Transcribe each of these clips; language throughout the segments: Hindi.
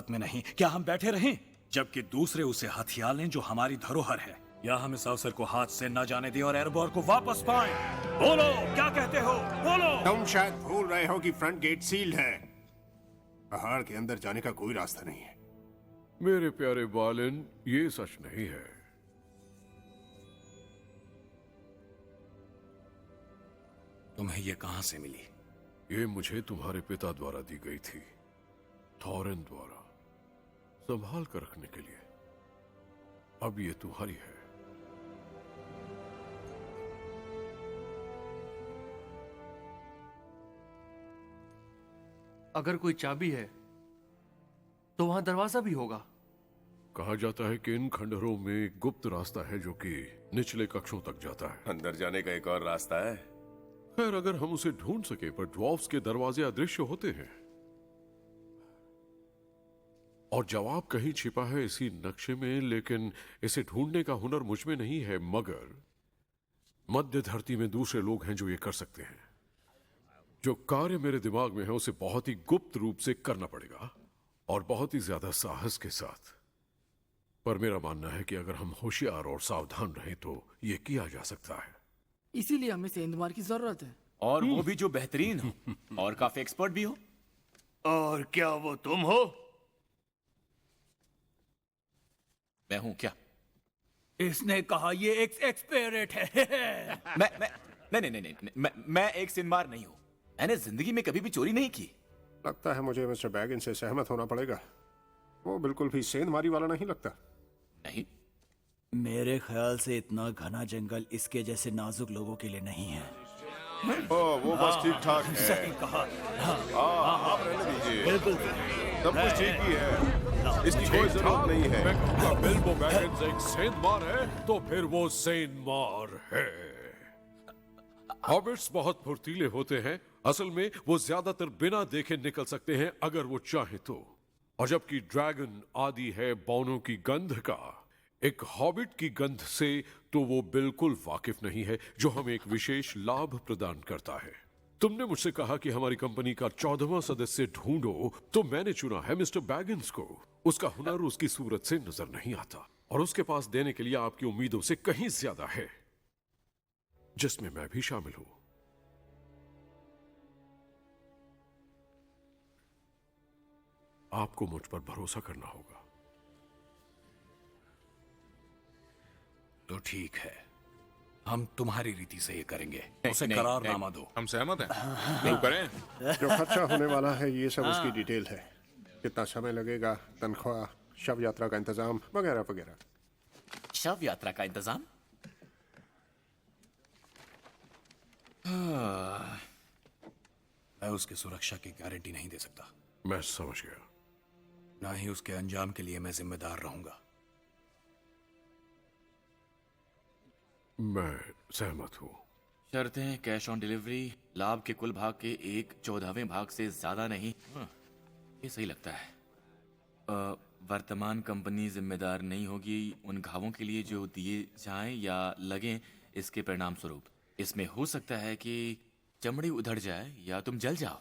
फुर्सत में नहीं। क्या हम बैठे रहें जबकि दूसरे उसे हथियार लें जो हमारी धरोहर है, या हम इस अवसर को हाथ से न जाने दें और एरबोर को वापस पाएं? बोलो, क्या कहते हो? बोलो। तुम शायद भूल रहे हो कि फ्रंट गेट सील्ड है। पहाड़ के अंदर जाने का कोई रास्ता नहीं है। मेरे प्यारे बालन, ये सच नहीं है। तुम्हें ये कहां से मिली? ये मुझे तुम्हारे पिता द्वारा दी गई थी, थॉरेन द्वारा, संभाल कर रखने के लिए। अब ये तुम्हारी है। अगर कोई चाबी है तो वहां दरवाजा भी होगा। कहा जाता है कि इन खंडहरों में एक गुप्त रास्ता है जो कि निचले कक्षों तक जाता है। अंदर जाने का एक और रास्ता है। खैर, अगर हम उसे ढूंढ सके, पर ड्वार्फ्स के दरवाजे अदृश्य होते हैं और जवाब कहीं छिपा है इसी नक्शे में। लेकिन इसे ढूंढने का हुनर मुझ में नहीं है, मगर मध्य धरती में दूसरे लोग हैं जो ये कर सकते हैं। जो कार्य मेरे दिमाग में है उसे बहुत ही गुप्त रूप से करना पड़ेगा और बहुत ही ज्यादा साहस के साथ। पर मेरा मानना है कि अगर हम होशियार और सावधान रहें तो ये किया जा सकता है। इसीलिए हमें सेंधमार की जरूरत है। और वो भी जो बेहतरीन हो और काफी एक्सपर्ट भी हो। और क्या वो तुम हो? मैं हूं क्या? इसने कहा ये एक्सपेरिट है। मैं एक सिनमार नहीं हूं। मैंने जिंदगी में कभी भी चोरी नहीं की। लगता है मुझे मिस्टर बैगिन से सहमत होना पड़ेगा। वो बिल्कुल भी सेंधमारी वाला नहीं लगता। नहीं, मेरे ख्याल से इतना घना जंगल इसके जैसे नाजुक लोगों के लिए नहीं है। ओ, वो बस ठीक ठाक है। सही कहा। आप रहने दीजिए, बिल्कुल सब कुछ ठीक ही है। इसकी कोई जरूरत नहीं है। मैं कहूंगा बिल्बो बैगिन्स एक सेंधमार है तो फिर वो सेंधमार है। हॉबिट्स बहुत फुर्तीले होते हैं। असल में वो ज्यादातर बिना देखे निकल सकते हैं अगर वो चाहे तो। और जबकि ड्रैगन आदि है बौनों की गंध का, एक हॉबिट की गंध से तो वो बिल्कुल वाकिफ नहीं है, जो हमें एक विशेष लाभ प्रदान करता है। तुमने मुझसे कहा कि हमारी कंपनी का 14वां सदस्य ढूंढो, तो मैंने चुना है मिस्टर बैगिन्स को। उसका हुनर उसकी सूरत से नजर नहीं आता और उसके पास देने के लिए आपकी उम्मीदों से कहीं ज्यादा है, जिसमें मैं भी शामिल हूं। आपको मुझ पर भरोसा करना होगा। तो ठीक है, हम तुम्हारी रीति से ये करेंगे। उसे नहीं, करारनामा दो। हम सहमत हैं। शुरू करें। जो खर्चा होने वाला है ये सब उसकी डिटेल है। कितना समय लगेगा, तनख्वाह, शव यात्रा का इंतजाम वगैरह वगैरह। शव यात्रा का इंतजाम? मैं उसकी सुरक्षा की गारंटी नहीं दे सकता। मैं समझ गया। ना ही उसके अंजाम के लिए मैं जिम्मेदार रहूंगा। मैं सहमत हूं। शर्तें कैश ऑन डिलीवरी, लाभ के कुल भाग के 1/14वें भाग से ज्यादा नहीं। ये सही लगता है। वर्तमान कंपनी जिम्मेदार नहीं होगी उन घावों के लिए जो दिए जाएं या लगें इसके परिणाम स्वरूप। इसमें हो सकता है कि चमड़ी उधड़ जाए या तुम जल जाओ।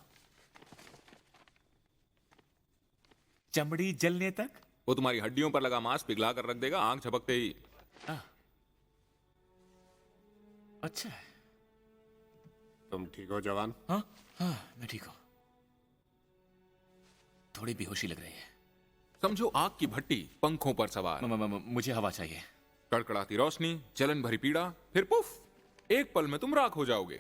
चमड़ी जलने तक? वो तुम्हारी हड्डियों पर लगा मांस पिघला कर रख देगा आंख झपकते ही। अच्छा है। तुम ठीक हो जवान? हाँ मैं ठीक हूं। थोड़ी बेहोशी लग रही है। समझो आग की भट्टी पंखों पर सवार। मुझे हवा चाहिए। कड़कड़ाती रोशनी, जलन भरी पीड़ा, फिर पुफ, एक पल में तुम राख हो जाओगे।